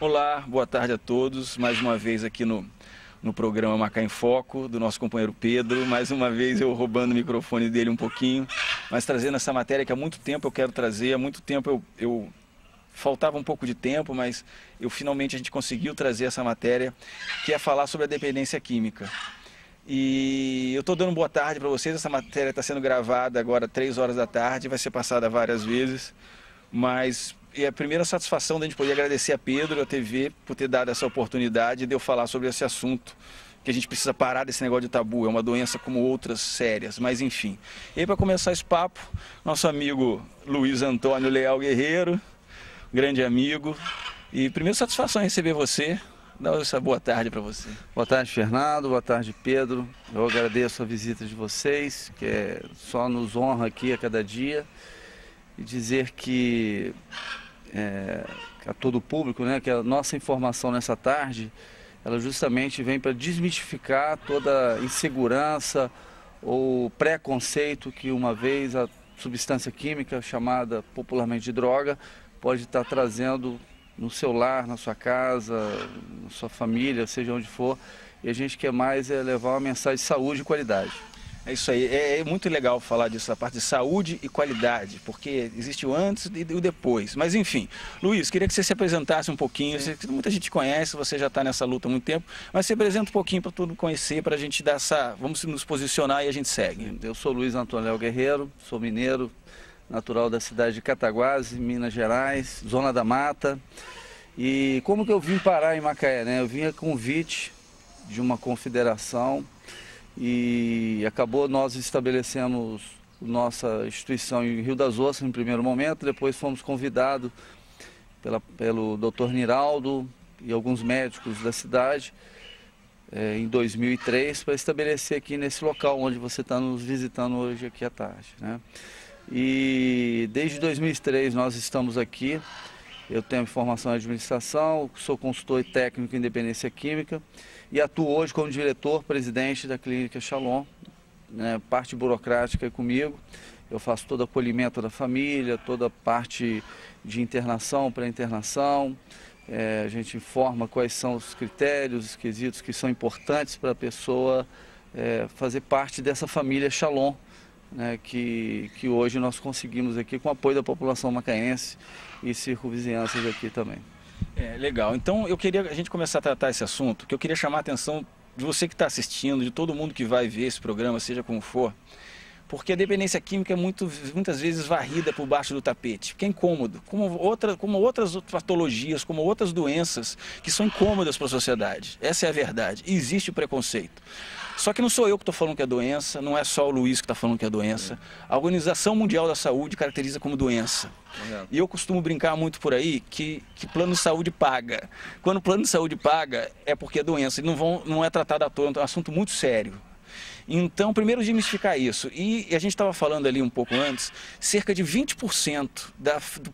Olá, boa tarde a todos. Mais uma vez aqui no programa Macaé em Foco, do nosso companheiro Pedro. Mais uma vez eu roubando o microfone dele um pouquinho, mas trazendo essa matéria que há muito tempo eu quero trazer. Há muito tempo eu faltava um pouco de tempo, mas finalmente a gente conseguiu trazer essa matéria, que é falar sobre a dependência química. E eu estou dando boa tarde para vocês. Essa matéria está sendo gravada agora 3 horas da tarde, vai ser passada várias vezes, mas é a primeira satisfação da gente poder agradecer a Pedro e a TV por ter dado essa oportunidade de eu falar sobre esse assunto, que a gente precisa parar desse negócio de tabu. É uma doença como outras sérias, mas enfim. E aí, para começar esse papo, nosso amigo Luiz Antônio Leal Guerreiro, grande amigo, e primeiro satisfação em receber você. Dá essa boa tarde para você. Boa tarde, Fernando. Boa tarde, Pedro. Eu agradeço a visita de vocês, que só nos honra aqui a cada dia, e dizer que a todo o público, né, que a nossa informação nessa tarde, ela justamente vem para desmistificar toda insegurança ou preconceito que uma vez a substância química, chamada popularmente de droga, pode estar trazendo no seu lar, na sua casa, na sua família, seja onde for. E a gente quer mais levar uma mensagem de saúde e qualidade. É isso aí, é muito legal falar disso, a parte de saúde e qualidade, porque existe o antes e o depois. Mas enfim, Luiz, queria que você se apresentasse um pouquinho. Muita gente conhece, você já está nessa luta há muito tempo, mas se apresenta um pouquinho para todo mundo conhecer, para a gente dar vamos nos posicionar e a gente segue. Eu sou Luiz Antônio Leal Guerreiro, sou mineiro, natural da cidade de Cataguases, Minas Gerais, Zona da Mata. E como que eu vim parar em Macaé, né? Eu vim a convite de uma confederação e nós estabelecemos nossa instituição em Rio das Ostras em primeiro momento, depois fomos convidados pelo Dr. Niraldo e alguns médicos da cidade em 2003 para estabelecer aqui nesse local onde você está nos visitando hoje aqui à tarde, né? E desde 2003 nós estamos aqui. Eu tenho formação em administração, sou consultor e técnico em dependência química e atuo hoje como diretor-presidente da Clínica Shalom, né, parte burocrática é comigo. Eu faço todo o acolhimento da família, toda a parte de internação, pré-internação. A gente informa quais são os critérios, os quesitos que são importantes para a pessoa fazer parte dessa família Shalom, né, que hoje nós conseguimos aqui com o apoio da população macaense e circunvizinhanças aqui também. Legal. Então eu queria a gente começar a tratar esse assunto, que eu queria chamar a atenção de você que está assistindo, de todo mundo que vai ver esse programa, seja como for, porque a dependência química é muitas vezes varrida por baixo do tapete, que é incômodo, como outras patologias, como outras doenças que são incômodas para a sociedade. Essa é a verdade. E existe o preconceito. Só que não sou eu que estou falando que é doença, não é só o Luiz que está falando que é doença. A Organização Mundial da Saúde caracteriza como doença. E eu costumo brincar muito por aí que plano de saúde paga. Quando o plano de saúde paga é porque é doença, e não é tratado à toa, é um assunto muito sério. Então, primeiro desmistificar isso. E a gente estava falando ali um pouco antes, cerca de 20%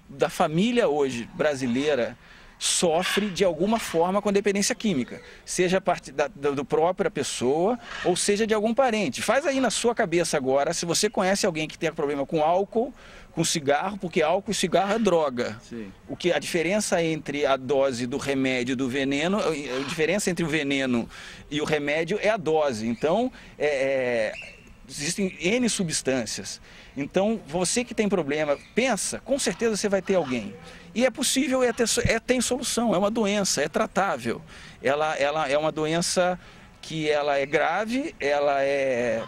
da família hoje brasileira sofre de alguma forma com dependência química, seja parte do própria pessoa ou seja de algum parente. Faz aí na sua cabeça agora se você conhece alguém que tem problema com álcool, com cigarro, porque álcool e cigarro é droga. Sim. A diferença entre a dose do remédio e do veneno, a diferença entre o veneno e o remédio é a dose. Então, existem N substâncias. Então, você que tem problema, pensa, com certeza você vai ter alguém. E é possível, tem solução, é uma doença, é tratável. Ela é uma doença que ela é grave, ela é,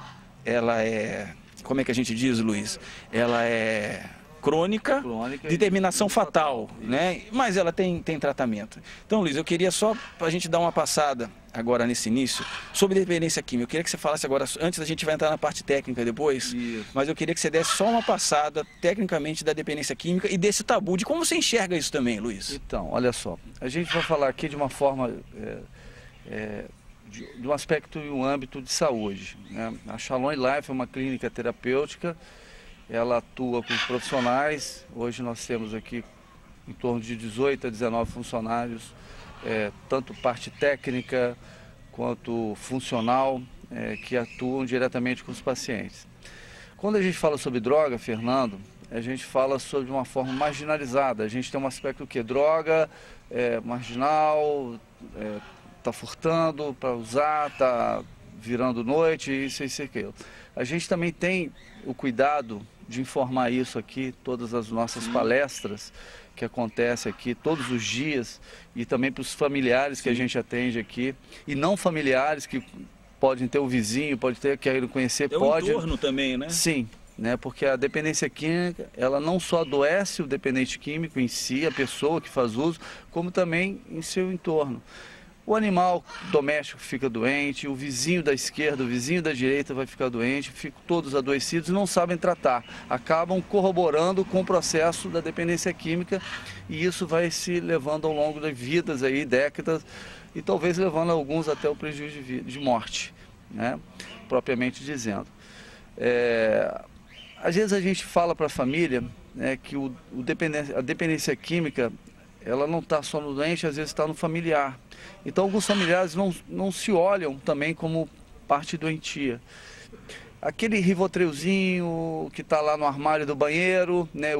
como é que a gente diz, Luiz? Ela é crônica de terminação fatal, né? Mas ela tem tratamento. Então, Luiz, eu queria só, para a gente dar uma passada agora nesse início, sobre dependência química. Eu queria que você falasse agora, antes a gente vai entrar na parte técnica depois, mas eu queria que você desse só uma passada, tecnicamente, da dependência química e desse tabu, de como você enxerga isso também, Luiz. Então, olha só, a gente vai falar aqui de uma forma, de um aspecto e um âmbito de saúde, né? A Shalom Life é uma clínica terapêutica, ela atua com profissionais. Hoje nós temos aqui em torno de 18 a 19 funcionários, tanto parte técnica quanto funcional, que atuam diretamente com os pacientes. Quando a gente fala sobre droga, Fernando, a gente fala sobre uma forma marginalizada. A gente tem um aspecto que droga, marginal, tá furtando para usar, tá virando noite, isso e aquilo. A gente também tem o cuidado de informar isso aqui, todas as nossas palestras que acontecem aqui todos os dias, e também para os familiares que a gente atende aqui, e não familiares que podem ter o vizinho, pode ter, querem conhecer, pode. O entorno também, né? Sim, né? Porque a dependência química, ela não só adoece o dependente químico em si, a pessoa que faz uso, como também em seu entorno. O animal doméstico fica doente, o vizinho da esquerda, o vizinho da direita vai ficar doente, ficam todos adoecidos e não sabem tratar. Acabam corroborando com o processo da dependência química, e isso vai se levando ao longo das vidas, aí, décadas, e talvez levando alguns até o prejuízo de morte, né? Propriamente dizendo. Às vezes a gente fala para a família, né, que a dependência química, ela não está só no doente, às vezes está no familiar. Então alguns familiares não se olham também como parte doentia. Aquele Rivotrilzinho que está lá no armário do banheiro, né,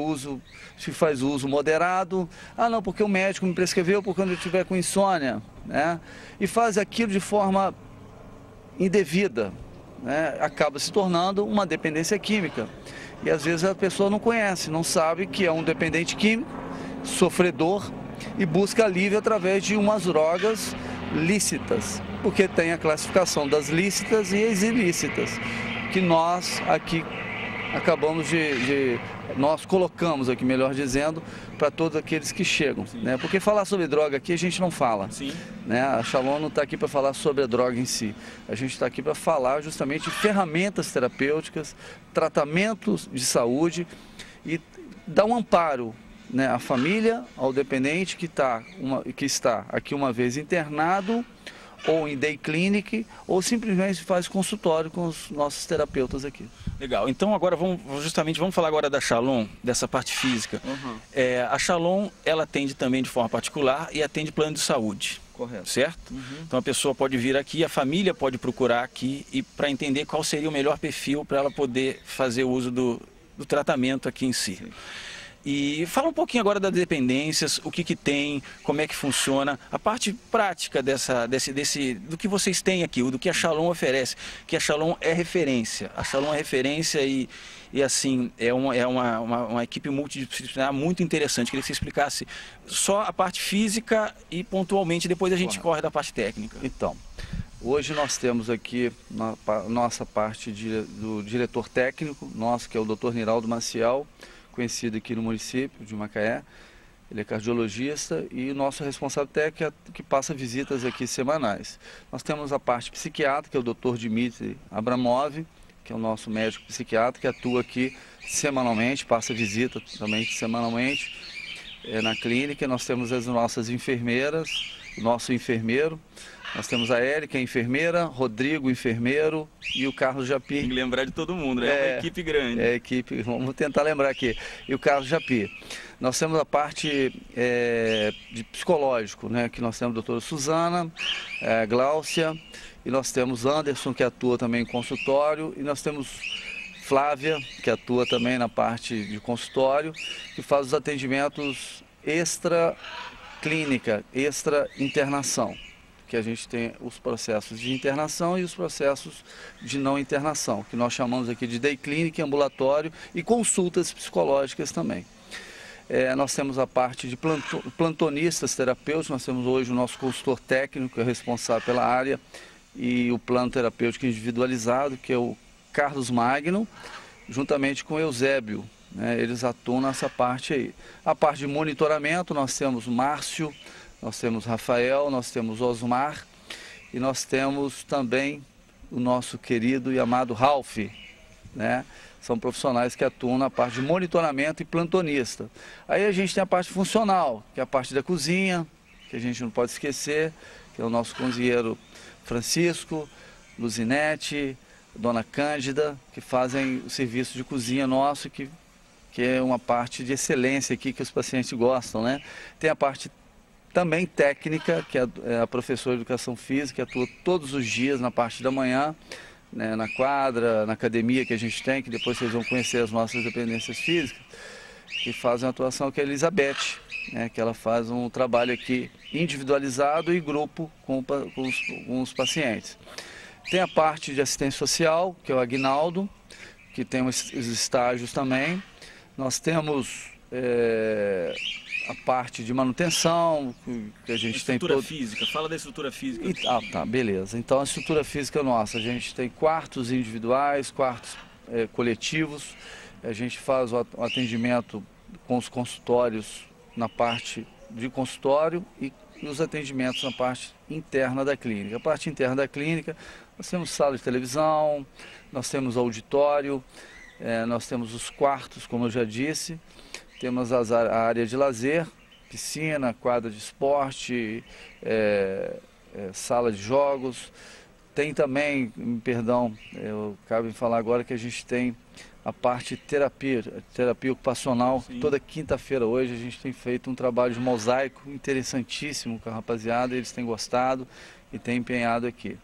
se faz uso moderado. Ah não, porque o médico me prescreveu por quando eu estiver com insônia, né? E faz aquilo de forma indevida, né? Acaba se tornando uma dependência química. E às vezes a pessoa não conhece, não sabe que é um dependente químico, sofredor, e busca alívio através de umas drogas lícitas, porque tem a classificação das lícitas e as ilícitas, que nós aqui nós colocamos aqui, melhor dizendo, para todos aqueles que chegam, né? Porque falar sobre droga aqui a gente não fala. Sim. Né? A Shalom não está aqui para falar sobre a droga em si. A gente está aqui para falar justamente de ferramentas terapêuticas, tratamentos de saúde e dar um amparo, né, à família, ao dependente que está aqui uma vez internado, ou em day clinic, ou simplesmente faz consultório com os nossos terapeutas aqui. Legal. Então agora vamos falar agora da Shalom, dessa parte física. Uhum. A Shalom, ela atende também de forma particular e atende plano de saúde. Correto. Certo? Uhum. Então a pessoa pode vir aqui, a família pode procurar aqui, e para entender qual seria o melhor perfil para ela poder fazer uso do tratamento aqui em si. Sim. E fala um pouquinho agora das dependências, o que tem, como é que funciona, a parte prática do que vocês têm aqui, do que a Shalom oferece, que a Shalom é referência. A Shalom é referência e assim, é uma equipe multidisciplinar muito interessante. Queria que você explicasse só a parte física e pontualmente depois a gente corre da parte técnica. Então, hoje nós temos aqui na nossa parte do diretor técnico, nosso, que é o Dr. Niraldo Maciel, conhecido aqui no município de Macaé. Ele é cardiologista e o nosso responsável técnico que passa visitas aqui semanais. Nós temos a parte psiquiátrica, que é o Dr. Dmitry Abramov, que é o nosso médico psiquiatra, que atua aqui semanalmente, passa visita também semanalmente na clínica. Nós temos as nossas enfermeiras, o nosso enfermeiro. Nós temos a Érica, enfermeira, Rodrigo, enfermeiro, e o Carlos Japi. Tem que lembrar de todo mundo, né? É uma equipe grande. É a equipe, vamos tentar lembrar aqui. E o Carlos Japi. Nós temos a parte de psicológico, né? Que nós temos a doutora Suzana, Gláucia, e nós temos Anderson, que atua também em consultório, e nós temos Flávia, que atua também na parte de consultório, que faz os atendimentos extra clínica, extra internação, que a gente tem os processos de internação e os processos de não internação, que nós chamamos aqui de day clinic, ambulatório e consultas psicológicas também. Nós temos a parte de plantonistas terapêuticos, nós temos hoje o nosso consultor técnico, que é responsável pela área, e o plano terapêutico individualizado, que é o Carlos Magno, juntamente com o Eusébio, né? Eles atuam nessa parte aí. A parte de monitoramento, nós temos Márcio, nós temos Rafael, nós temos Osmar e nós temos também o nosso querido e amado Ralph, né? São profissionais que atuam na parte de monitoramento e plantonista. Aí a gente tem a parte funcional, que é a parte da cozinha, que a gente não pode esquecer, que é o nosso cozinheiro Francisco, Luzinete, Dona Cândida, que fazem o serviço de cozinha nosso, que é uma parte de excelência aqui que os pacientes gostam, né? Tem a parte também técnica, que é a professora de educação física, que atua todos os dias na parte da manhã, né, na quadra, na academia que a gente tem, que depois vocês vão conhecer as nossas dependências físicas, que fazem uma atuação, que é a Elizabeth, né, que ela faz um trabalho aqui individualizado e grupo com os pacientes. Tem a parte de assistência social, que é o Aguinaldo, que tem os estágios também. Nós temos a parte de manutenção, que a gente tem estrutura física, fala da estrutura física. Tá, beleza. Então a estrutura física nossa, a gente tem quartos individuais, quartos coletivos, a gente faz o atendimento com os consultórios na parte de consultório e os atendimentos na parte interna da clínica. A parte interna da clínica, nós temos sala de televisão, nós temos auditório, nós temos os quartos, como eu já disse, temos a área de lazer, piscina, quadra de esporte, sala de jogos. Tem também, perdão, eu acabo de falar agora que a gente tem a parte terapia ocupacional. Sim. Toda quinta-feira hoje a gente tem feito um trabalho de mosaico interessantíssimo com a rapaziada, eles têm gostado e têm empenhado aqui.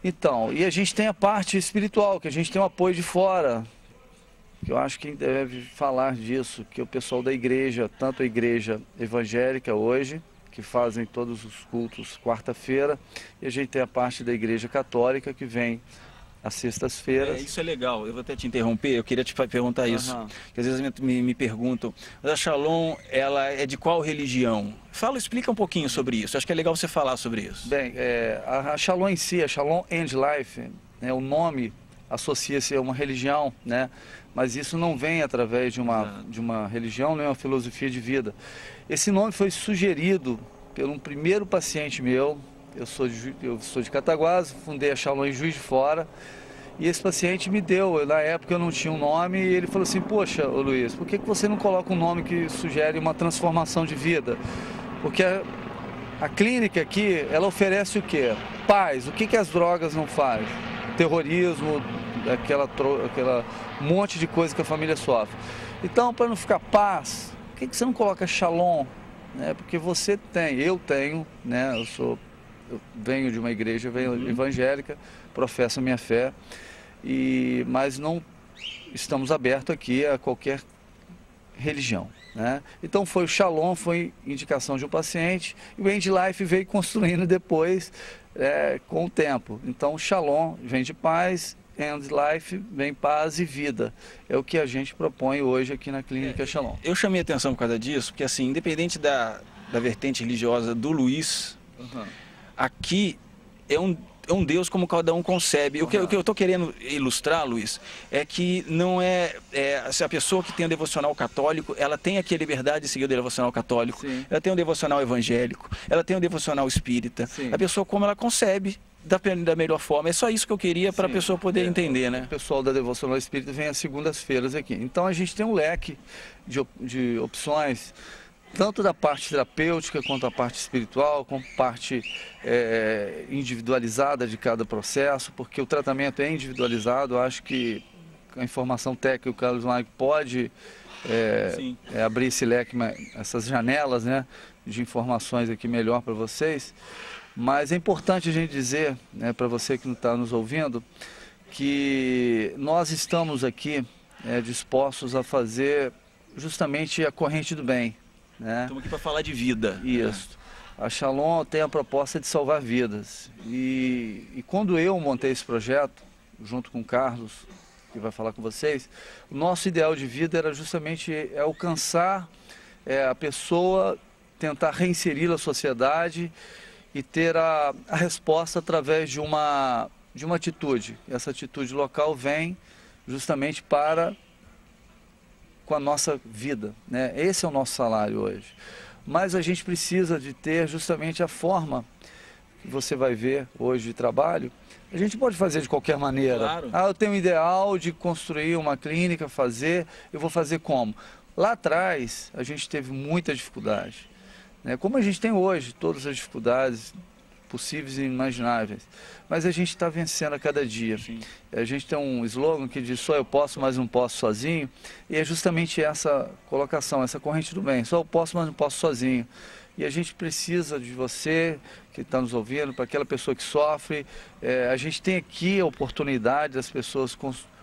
Então, e a gente tem a parte espiritual, que a gente tem um apoio de fora, que eu acho que quem deve falar disso, que é o pessoal da igreja, tanto a igreja evangélica hoje, que fazem todos os cultos quarta-feira, e a gente tem a parte da igreja católica, que vem às sextas-feiras. Isso é legal, eu vou até te interromper, eu queria te perguntar isso, que às vezes me perguntam, mas a Shalom, ela é de qual religião? Explica um pouquinho sobre isso, acho que é legal você falar sobre isso. Bem, a Shalom em si, a Shalom End Life, né, o nome associa-se a uma religião, né, mas isso não vem através de uma religião, nem uma filosofia de vida. Esse nome foi sugerido por um primeiro paciente meu. Eu sou de Cataguases, fundei a Shalom em Juiz de Fora, e esse paciente me deu, na época eu não tinha um nome, e ele falou assim: poxa, ô Luiz, por que você não coloca um nome que sugere uma transformação de vida? Porque a clínica aqui, ela oferece o quê? Paz. O que as drogas não fazem? Terrorismo, aquela monte de coisa que a família sofre. Então, para não ficar paz, por que você não coloca Shalom? Porque eu tenho, né, eu venho de uma igreja evangélica, professo a minha fé, mas não estamos abertos aqui a qualquer religião, né? Então o Shalom foi indicação de um paciente, e o End Life veio construindo depois com o tempo. Então Shalom vem de paz, End Life vem paz e vida. É o que a gente propõe hoje aqui na Clínica Shalom. Eu chamei a atenção por causa disso, porque assim, independente da vertente religiosa do Luiz, aqui é um Deus como cada um concebe. O que eu estou querendo ilustrar, Luiz, é que não se a pessoa que tem o devocional católico, ela tem aqui a liberdade de seguir o devocional católico. Sim. Ela tem o devocional evangélico, ela tem o devocional espírita. Sim. A pessoa como ela concebe da melhor forma. É só isso que eu queria para a pessoa poder entender, né? O pessoal da Devocional Espírita vem às segundas-feiras aqui. Então a gente tem um leque de opções, tanto da parte terapêutica, quanto a parte espiritual, com parte individualizada de cada processo, porque o tratamento é individualizado. Eu acho que a informação técnica, o Carlos Mike pode abrir esse leque, essas janelas, né, de informações aqui melhor para vocês. Mas é importante a gente dizer, né, para você que não está nos ouvindo, que nós estamos aqui dispostos a fazer justamente a corrente do bem. Né? Estamos aqui para falar de vida. Isso. A Shalom tem a proposta de salvar vidas. E quando eu montei esse projeto, junto com o Carlos, que vai falar com vocês, o nosso ideal de vida era justamente alcançar a pessoa, tentar reinseri-la à sociedade e ter a resposta através de uma atitude. Essa atitude local vem justamente com a nossa vida, né? Esse é o nosso salário hoje. Mas a gente precisa de ter justamente a forma que você vai ver hoje de trabalho. A gente pode fazer de qualquer maneira. Claro. Eu tenho um ideal de construir uma clínica, eu vou fazer como? Lá atrás, a gente teve muita dificuldade. Como a gente tem hoje, todas as dificuldades possíveis e inimagináveis. Mas a gente está vencendo a cada dia. Sim. A gente tem um slogan que diz: só eu posso, mas não posso sozinho. E é justamente essa colocação, essa corrente do bem. Só eu posso, mas não posso sozinho. E a gente precisa de você que está nos ouvindo, para aquela pessoa que sofre. A gente tem aqui a oportunidade das pessoas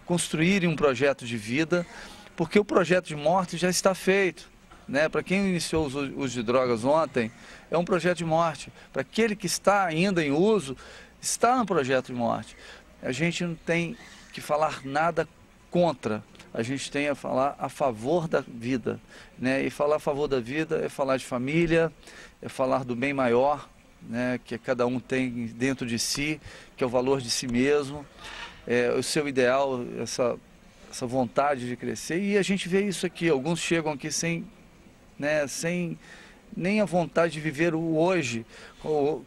construírem um projeto de vida, porque o projeto de morte já está feito. Né? Para quem iniciou o uso de drogas ontem, é um projeto de morte. Para aquele que está ainda em uso, está no projeto de morte. A gente não tem que falar nada contra, a gente tem a falar a favor da vida. Né? E falar a favor da vida é falar de família, é falar do bem maior, né? Que cada um tem dentro de si, que é o valor de si mesmo, o seu ideal, essa vontade de crescer. E a gente vê isso aqui, alguns chegam aqui sem nem a vontade de viver o hoje.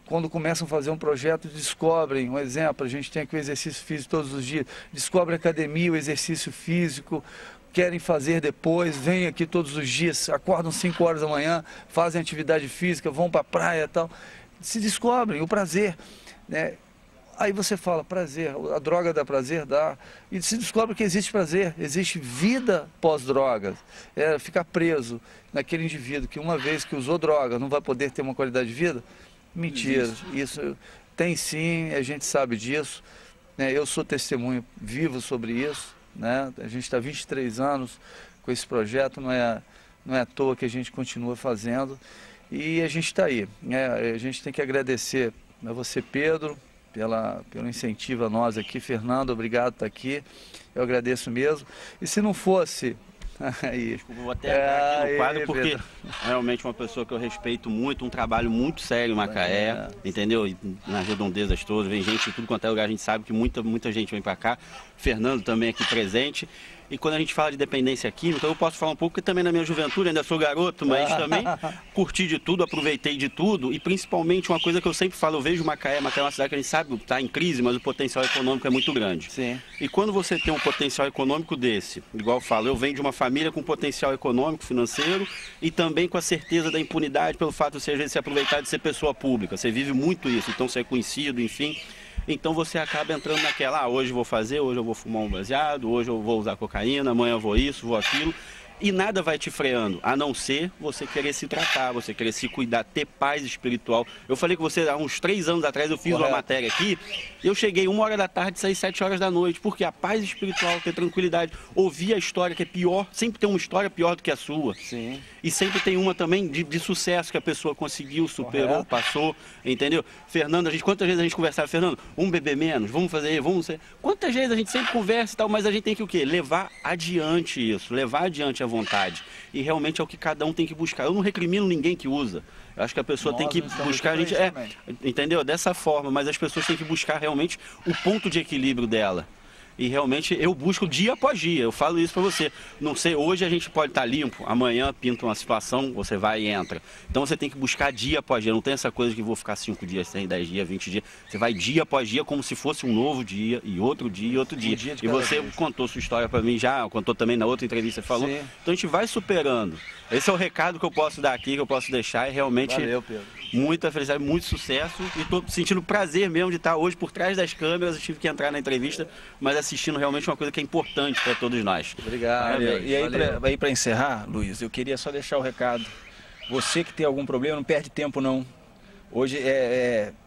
Quando começam a fazer um projeto, descobrem, um exemplo, a gente tem aqui o exercício físico todos os dias, descobrem a academia, o exercício físico, querem fazer depois, vêm aqui todos os dias, acordam 5 horas da manhã, fazem atividade física, vão para a praia e tal, se descobrem o prazer, né? Aí você fala, prazer, a droga dá prazer? Dá. E se descobre que existe prazer, existe vida pós-drogas. Ficar preso naquele indivíduo que uma vez que usou droga não vai poder ter uma qualidade de vida? Mentira. Isso tem sim, a gente sabe disso. Né? Eu sou testemunho vivo sobre isso. Né? A gente está 23 anos com esse projeto, não é à toa que a gente continua fazendo. E a gente está aí. Né? A gente tem que agradecer a você, Pedro, pelo incentivo a nós aqui. Fernando, obrigado por estar aqui, eu agradeço mesmo. E se não fosse... Desculpa, vou até entrar aqui no quadro, porque Pedro, realmente uma pessoa que eu respeito muito, um trabalho muito sério em Macaé, entendeu? E nas redondezas todas, vem gente de tudo quanto é lugar, a gente sabe que muita gente vem para cá. Fernando também aqui presente. E quando a gente fala de dependência química, eu posso falar um pouco, porque também na minha juventude, ainda sou garoto, mas também curti de tudo, aproveitei de tudo. E principalmente uma coisa que eu sempre falo, eu vejo Macaé é uma cidade que a gente sabe que está em crise, mas o potencial econômico é muito grande. Sim. E quando você tem um potencial econômico desse, igual eu falo, eu venho de uma família com potencial econômico, financeiro, e também com a certeza da impunidade pelo fato de você, às vezes, se aproveitar de ser pessoa pública. Você vive muito isso, então você é conhecido, enfim. Então você acaba entrando naquela, hoje eu vou fazer, hoje eu vou fumar um baseado, hoje eu vou usar cocaína, amanhã eu vou isso, vou aquilo. E nada vai te freando, a não ser você querer se tratar, você querer se cuidar, ter paz espiritual. Eu falei com você há uns 3 anos atrás, eu fiz uma matéria aqui, eu cheguei 1 hora da tarde e saí 7 horas da noite, porque a paz espiritual, ter tranquilidade, ouvir a história que é pior, sempre tem uma história pior do que a sua. Sim. E sempre tem uma também de sucesso que a pessoa conseguiu, superou, passou, entendeu? Fernando, quantas vezes a gente conversava, Fernando, vamos beber menos, vamos fazer, Quantas vezes a gente sempre conversa e tal, mas a gente tem que o quê? Levar adiante isso, levar adiante a vontade. E realmente é o que cada um tem que buscar. Eu não recrimino ninguém que usa. Eu acho que a pessoa tem que buscar, a gente entendeu? Dessa forma, mas as pessoas têm que buscar realmente o ponto de equilíbrio dela. E realmente eu busco dia após dia, eu falo isso para você. Não sei, hoje a gente pode estar limpo, amanhã pinta uma situação, você vai e entra. Então você tem que buscar dia após dia, não tem essa coisa que vou ficar 5 dias, 10 dias, 20 dias. Você vai dia após dia como se fosse um novo dia, e outro dia, e outro dia. E você contou sua história para mim já, contou também na outra entrevista, falou. Sim. Então a gente vai superando. Esse é o recado que eu posso dar aqui, que eu posso deixar, é realmente... Valeu, Pedro. Muita felicidade, muito sucesso, e estou sentindo prazer mesmo de estar hoje por trás das câmeras. Eu tive que entrar na entrevista, mas assistindo realmente uma coisa que é importante para todos nós. Obrigado. E aí para encerrar, Luiz, eu queria só deixar o recado. Você que tem algum problema, não perde tempo não. Hoje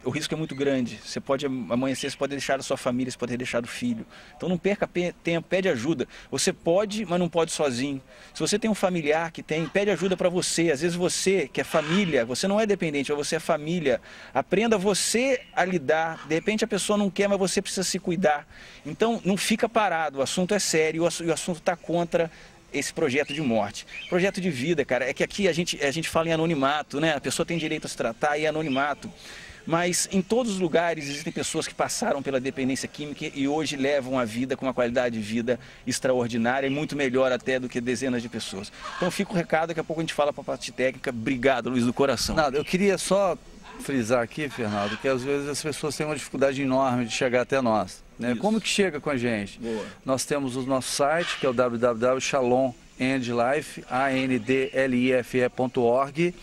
o risco é muito grande. Você pode amanhecer, você pode deixar a sua família, você pode ter deixado o filho. Então não perca tempo, pede ajuda. Você pode, mas não pode sozinho. Se você tem um familiar que tem, pede ajuda para você. Às vezes você, que é família, você não é dependente, mas você é família. Aprenda você a lidar. De repente a pessoa não quer, mas você precisa se cuidar. Então não fica parado, o assunto é sério, e o assunto está contra esse projeto de morte. Projeto de vida, cara, é que aqui a gente fala em anonimato, né? A pessoa tem direito a se tratar e anonimato. Mas em todos os lugares existem pessoas que passaram pela dependência química e hoje levam a vida com uma qualidade de vida extraordinária e muito melhor até do que dezenas de pessoas. Então fica o recado, daqui a pouco a gente fala para a parte técnica. Obrigado, Luiz, do coração. Nada, eu queria só frisar aqui, Fernando, que às vezes as pessoas têm uma dificuldade enorme de chegar até nós. Né? Como que chega com a gente? Boa. Nós temos o nosso site, que é o www.shalomandlife.org.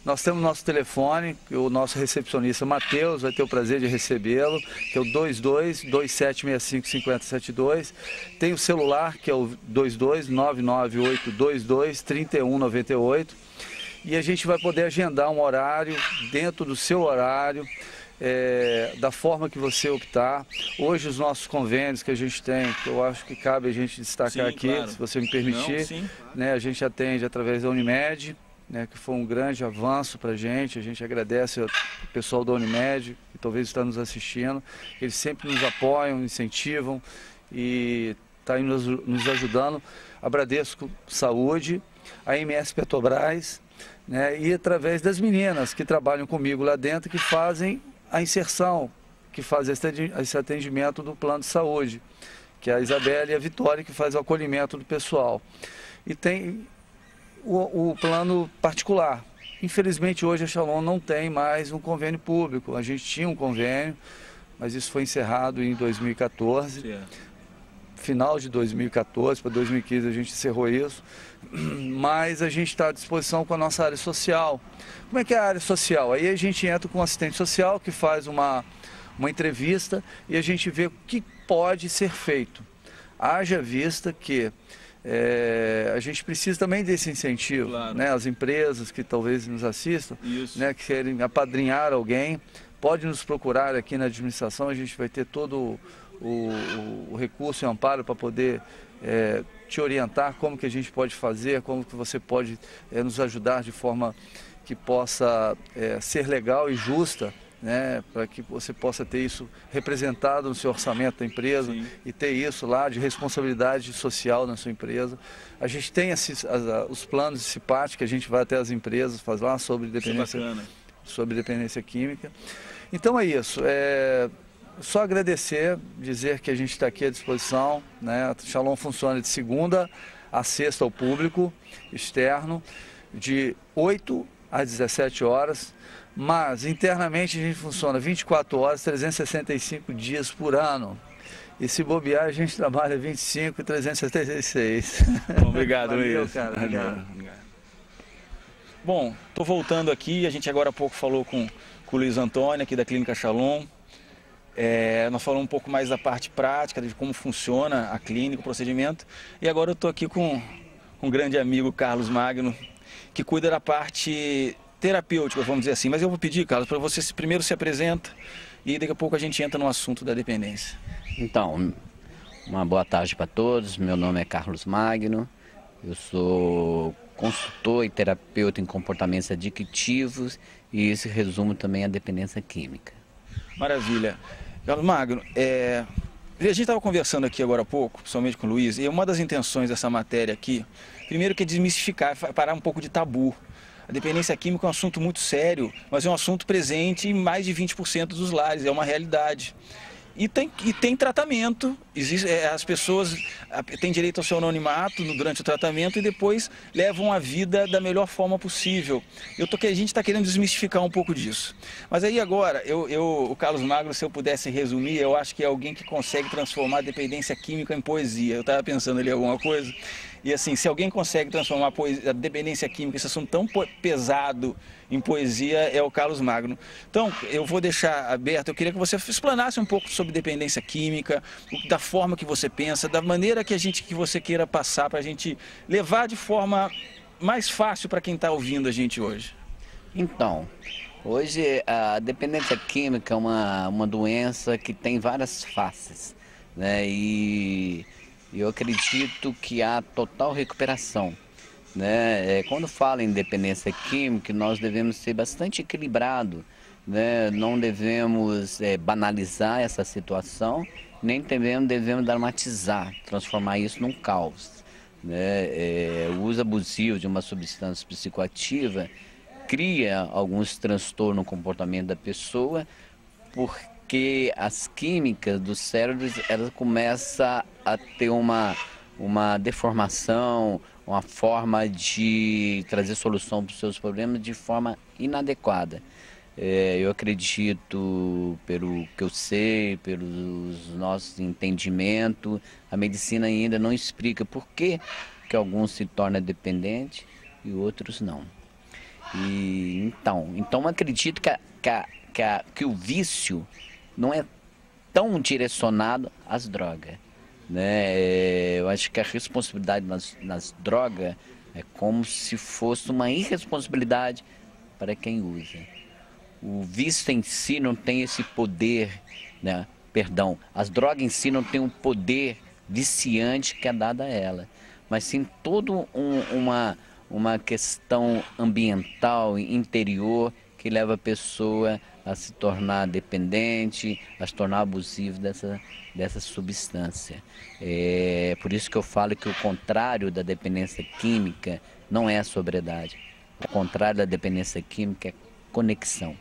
Nós temos nosso telefone, que o nosso recepcionista Matheus vai ter o prazer de recebê-lo, que é o 22-2765-5072. Tem o celular, que é o 22-99822-3198. E a gente vai poder agendar um horário dentro do seu horário, da forma que você optar. Hoje os nossos convênios que a gente tem, que eu acho que cabe a gente destacar aqui, claro, se você me permitir, né, a gente atende através da Unimed, né, que foi um grande avanço para a gente agradece ao pessoal da Unimed, que talvez está nos assistindo, eles sempre nos apoiam, incentivam e está aí nos ajudando. A Bradesco Saúde, a MS Petrobras, né, e através das meninas que trabalham comigo lá dentro, que fazem a inserção, que fazem esse atendimento do plano de saúde, que é a Isabela e a Vitória, que faz o acolhimento do pessoal. E tem o plano particular. Infelizmente hoje a Shalom não tem mais um convênio público. A gente tinha um convênio, mas isso foi encerrado em 2014. Sim. Final de 2014 para 2015 a gente encerrou isso, mas a gente está à disposição com a nossa área social. Como é que é a área social? Aí a gente entra com um assistente social que faz uma entrevista e a gente vê o que pode ser feito. Haja vista que a gente precisa também desse incentivo, claro, né? As empresas que talvez nos assistam, né, que querem apadrinhar alguém, pode nos procurar aqui na administração, a gente vai ter todo o recurso e amparo para poder te orientar como que a gente pode fazer, como que você pode nos ajudar de forma que possa ser legal e justa, né, para que você possa ter isso representado no seu orçamento da empresa. Sim. E ter isso lá de responsabilidade social na sua empresa. A gente tem os planos de CIPAT que a gente vai até as empresas, faz lá sobre dependência química. Então é isso. Só agradecer, dizer que a gente está aqui à disposição, né? A Shalom funciona de segunda a sexta ao público externo, de 8 às 17 horas, mas internamente a gente funciona 24 horas, 365 dias por ano. E se bobear, a gente trabalha 25 e 376. Obrigado, Valeu, cara. Obrigado. Bom, estou voltando aqui, a gente agora há pouco falou com o Luiz Antônio, aqui da Clínica Shalom. Nós falamos um pouco mais da parte prática, de como funciona a clínica, o procedimento. E agora eu estou aqui com um grande amigo, Carlos Magno, que cuida da parte terapêutica, vamos dizer assim. Mas eu vou pedir, Carlos, para você primeiro se apresenta e daqui a pouco a gente entra no assunto da dependência. Então, uma boa tarde para todos. Meu nome é Carlos Magno. Eu sou consultor e terapeuta em comportamentos adictivos e isso resume também a dependência química. Maravilha. Carlos Magno, a gente estava conversando aqui agora há pouco, principalmente com o Luiz, e uma das intenções dessa matéria aqui, primeiro que é desmistificar, parar um pouco de tabu. A dependência química é um assunto muito sério, mas é um assunto presente em mais de 20% dos lares, é uma realidade. E tem tratamento, as pessoas têm direito ao seu anonimato durante o tratamento e depois levam a vida da melhor forma possível. A gente está querendo desmistificar um pouco disso. Mas aí agora, o Carlos Magno, se eu pudesse resumir, eu acho que é alguém que consegue transformar a dependência química em poesia. Eu estava pensando ali em alguma coisa. E assim, se alguém consegue transformar a dependência química, esse assunto tão pesado, em poesia, é o Carlos Magno. Então, eu vou deixar aberto, eu queria que você explanasse um pouco sobre dependência química, da forma que você pensa, da maneira que você queira passar para a gente levar de forma mais fácil para quem está ouvindo a gente hoje. Então, hoje a dependência química é uma doença que tem várias faces, né? E eu acredito que há total recuperação, né? Quando fala em dependência química, nós devemos ser bastante equilibrados, né? Não devemos banalizar essa situação, nem devemos dramatizar, transformar isso num caos, né? O uso abusivo de uma substância psicoativa cria alguns transtornos no comportamento da pessoa, porque as químicas do cérebro elas começam a ter uma deformação, uma forma de trazer solução para os seus problemas de forma inadequada. Eu acredito, pelo que eu sei, pelos nossos entendimentos, a medicina ainda não explica por que alguns se tornam dependentes e outros não. Então acredito que o vício não é tão direcionado às drogas, né? Eu acho que a responsabilidade nas drogas é como se fosse uma irresponsabilidade para quem usa. O vício em si não tem esse poder, né? Perdão, as drogas em si não têm um poder viciante que é dado a ela, mas sim toda uma questão ambiental, interior, que leva a pessoa a se tornar dependente, a se tornar abusivo dessa substância. É por isso que eu falo que o contrário da dependência química não é a sobriedade. O contrário da dependência química é conexão.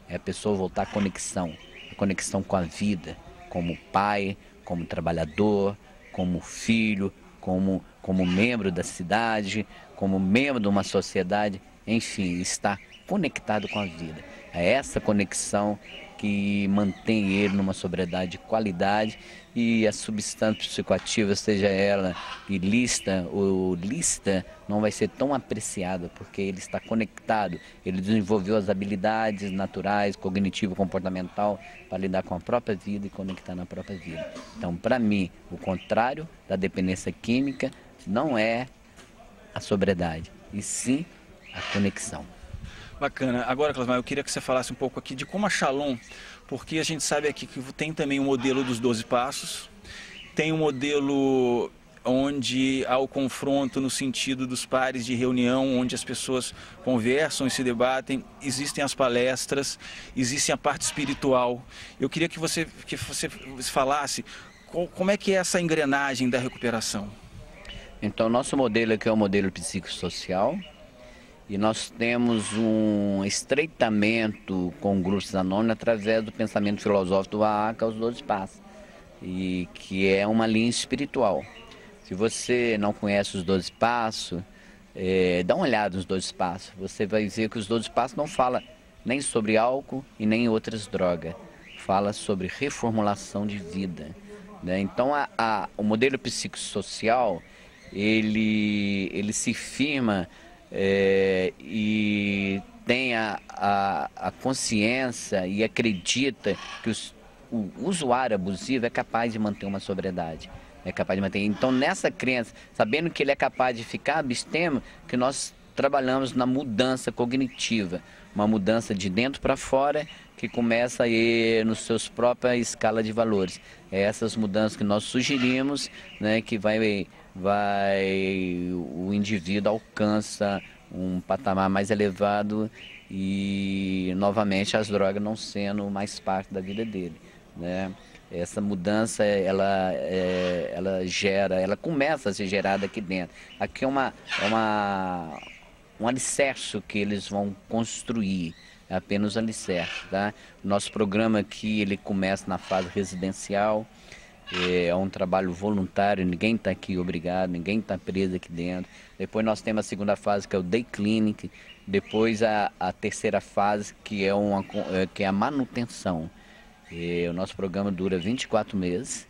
É a pessoa voltar à conexão. A conexão com a vida, como pai, como trabalhador, como filho, como membro da cidade, como membro de uma sociedade, enfim, estar conectado com a vida. É essa conexão que mantém ele numa sobriedade de qualidade, e a substância psicoativa, seja ela ilícita ou lícita, não vai ser tão apreciada, porque ele está conectado, ele desenvolveu as habilidades naturais, cognitivo, comportamental, para lidar com a própria vida e conectar na própria vida. Então, para mim, o contrário da dependência química não é a sobriedade, e sim a conexão. Bacana. Agora, Clasmar, eu queria que você falasse um pouco aqui de como a Shalom, porque a gente sabe aqui que tem também o modelo dos 12 passos, tem um modelo onde há o confronto no sentido dos pares de reunião, onde as pessoas conversam e se debatem, existem as palestras, existe a parte espiritual. Eu queria que você falasse como é que é essa engrenagem da recuperação. Então, nosso modelo aqui é o modelo psicossocial, e nós temos um estreitamento com grupos anônimos através do pensamento filosófico do AACA, os 12 passos, e que é uma linha espiritual. Se você não conhece os 12 passos, dá uma olhada nos 12 passos. Você vai ver que os 12 passos não falam nem sobre álcool e nem outras drogas. Fala sobre reformulação de vida, né? Então, o modelo psicossocial, ele se firma e tem a consciência e acredita que o usuário abusivo é capaz de manter uma sobriedade. É capaz de manter. Então, nessa crença, sabendo que ele é capaz de ficar abstêmio, que nós trabalhamos na mudança cognitiva, uma mudança de dentro para fora, que começa aí nos seus própria escala de valores. É essas mudanças que nós sugerimos, né, que o indivíduo alcança um patamar mais elevado e, novamente, as drogas não sendo mais parte da vida dele, né? Essa mudança, ela começa a ser gerada aqui dentro. Aqui é um alicerce que eles vão construir, é apenas um alicerce, tá? Nosso programa aqui, ele começa na fase residencial, é um trabalho voluntário, ninguém está aqui obrigado, ninguém está preso aqui dentro. Depois nós temos a segunda fase, que é o Day Clinic, depois a terceira fase, que é a manutenção. O nosso programa dura 24 meses,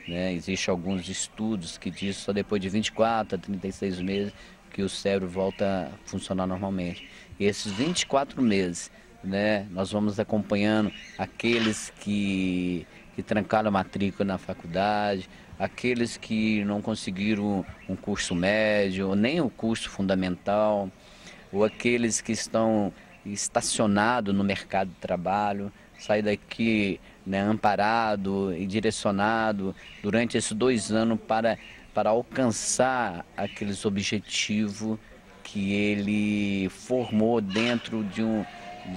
né? Existem alguns estudos que dizem que só depois de 24 a 36 meses que o cérebro volta a funcionar normalmente. E esses 24 meses, né, nós vamos acompanhando aqueles que trancaram a matrícula na faculdade, aqueles que não conseguiram um curso médio, ou nem o curso fundamental, ou aqueles que estão estacionados no mercado de trabalho, sair daqui, né, amparado e direcionado durante esses 2 anos para alcançar aqueles objetivos que ele formou dentro de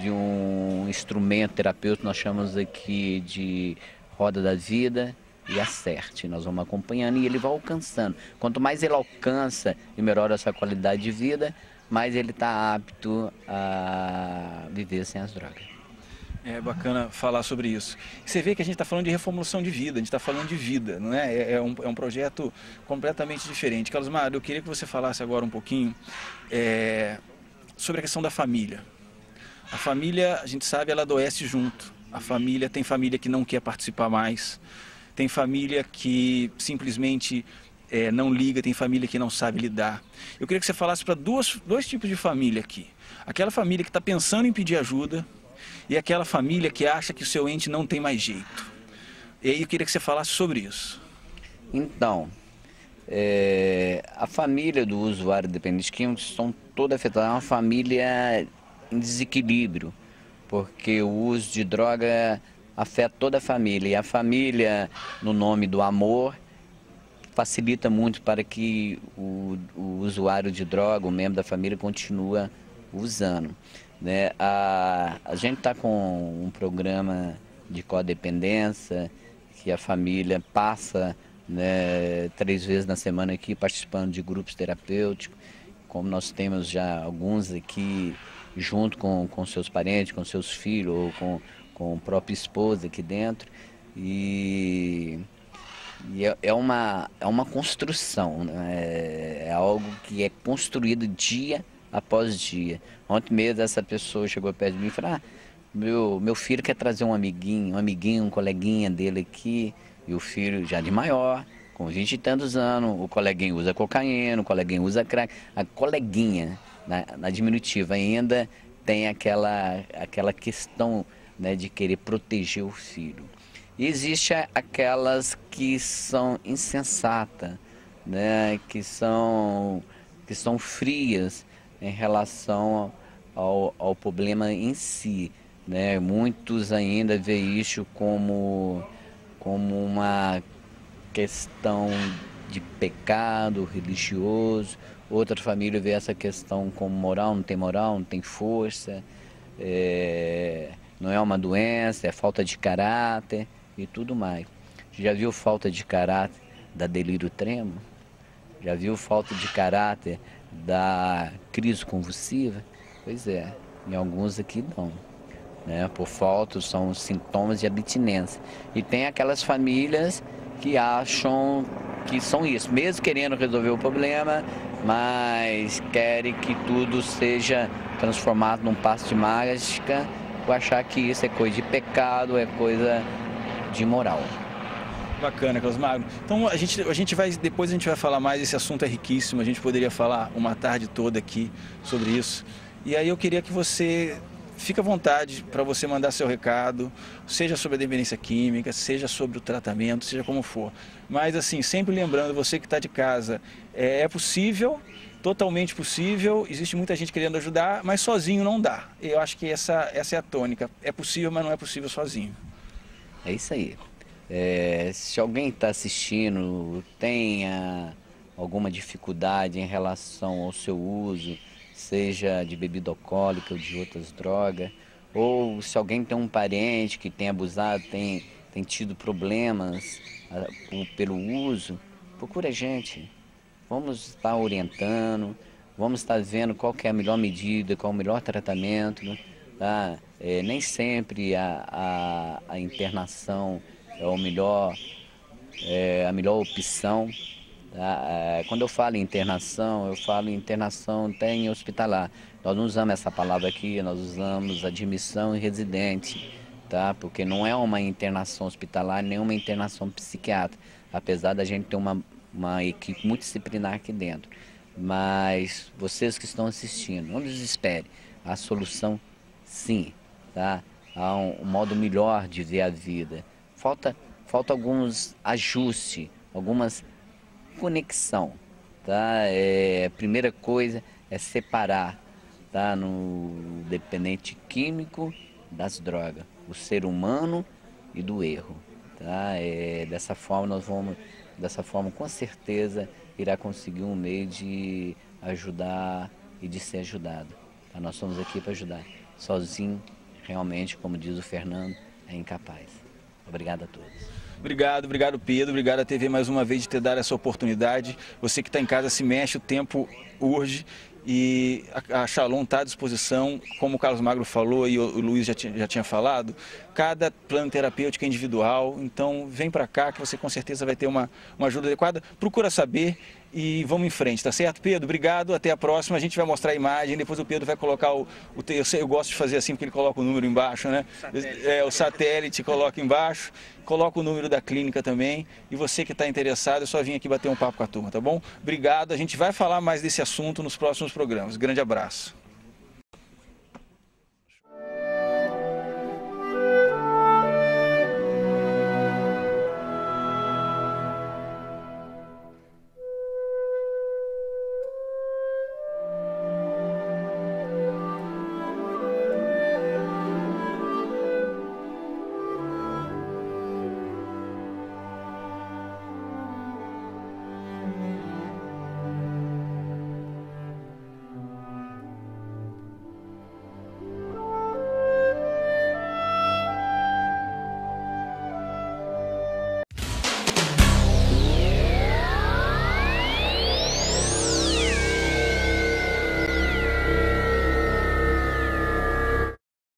um instrumento terapêutico, nós chamamos aqui de roda da vida e acerte. Nós vamos acompanhando e ele vai alcançando. Quanto mais ele alcança e melhora a sua qualidade de vida, mais ele está apto a viver sem as drogas. É bacana falar sobre isso. Você vê que a gente está falando de reformulação de vida, a gente está falando de vida, não é? É um projeto completamente diferente. Carlos Mário, eu queria que você falasse agora um pouquinho sobre a questão da família. A família, a gente sabe, ela adoece junto. Tem família que não quer participar mais, tem família que simplesmente não liga, tem família que não sabe lidar. Eu queria que você falasse para dois tipos de família aqui. Aquela família que está pensando em pedir ajuda e aquela família que acha que o seu ente não tem mais jeito. E aí eu queria que você falasse sobre isso. Então, a família do usuário dependente químico estão toda afetada. É uma família em desequilíbrio, porque o uso de droga afeta toda a família. E a família, no nome do amor, facilita muito para que o usuário de droga, o membro da família, continue usando. Né? A gente está com um programa de codependência, que a família passa, né, 3 vezes na semana aqui participando de grupos terapêuticos, como nós temos já alguns aqui junto com seus parentes, com seus filhos ou com o próprio esposo aqui dentro. E é uma construção, né? É algo que é construído dia após dia. Ontem mesmo essa pessoa chegou perto de mim e falou: meu filho quer trazer um amiguinho, um coleguinha dele aqui. E o filho já de maior, com 20 e tantos anos, o coleguinha usa cocaína, o coleguinha usa crack. A coleguinha, na diminutiva, ainda tem aquela questão, né, de querer proteger o filho. E existe aquelas que são insensatas, né, que são frias em relação ao problema em si. Né? Muitos ainda veem isso como uma questão de pecado religioso. Outra família vê essa questão como moral, não tem força, não é uma doença, é falta de caráter e tudo mais. Já viu falta de caráter da delírio tremo? Já viu falta de caráter da crise convulsiva? Pois é, em alguns aqui não. Né? Por falta, são sintomas de abstinência. E tem aquelas famílias que acham que são isso, mesmo querendo resolver o problema, mas querem que tudo seja transformado num passe de mágica, por achar que isso é coisa de pecado, é coisa de moral. Bacana, Carlos Magno. Então depois a gente vai falar mais, esse assunto é riquíssimo, a gente poderia falar uma tarde toda aqui sobre isso. E aí eu queria que você fique à vontade para você mandar seu recado, seja sobre a dependência química, seja sobre o tratamento, seja como for. Mas assim, sempre lembrando, você que está de casa, é possível, totalmente possível, existe muita gente querendo ajudar, mas sozinho não dá. Eu acho que essa é a tônica. É possível, mas não é possível sozinho. É isso aí. Se alguém está assistindo, tenha alguma dificuldade em relação ao seu uso, seja de bebida alcoólica ou de outras drogas, ou se alguém tem um parente que tem abusado, tem tido problemas pelo uso, procura a gente. Vamos estar orientando, vamos estar vendo qual que é a melhor medida, qual é o melhor tratamento. Tá? Nem sempre a internação é a melhor opção. Quando eu falo em internação até em hospitalar. Nós não usamos essa palavra aqui, nós usamos admissão em residente, tá? Porque não é uma internação hospitalar, nem uma internação psiquiátrica, apesar da gente ter uma equipe multidisciplinar aqui dentro. Mas vocês que estão assistindo, não desespere. A solução, sim, tá? Há um modo melhor de ver a vida. Falta alguns ajustes, algumas conexão, tá? A primeira coisa é separar, tá, no dependente químico das drogas, o ser humano e do erro, tá? Dessa forma com certeza irá conseguir um meio de ajudar e de ser ajudado. Tá? Nós somos aqui para ajudar. Sozinho, realmente, como diz o Fernando, é incapaz. Obrigado a todos. Obrigado Pedro, obrigado a TV mais uma vez de ter dado essa oportunidade. Você que está em casa, se mexe, o tempo urge e a Shalom está à disposição, como o Carlos Magno falou e o Luiz já tinha falado, cada plano terapêutico é individual, então vem para cá que você com certeza vai ter uma ajuda adequada. Procura saber, e vamos em frente, tá certo, Pedro? Obrigado, até a próxima. A gente vai mostrar a imagem, depois o Pedro vai colocar eu gosto de fazer assim porque ele coloca o número embaixo, né? O satélite coloca embaixo, coloca o número da clínica também. E você que está interessado, é só vir aqui bater um papo com a turma, tá bom? Obrigado, a gente vai falar mais desse assunto nos próximos programas. Grande abraço.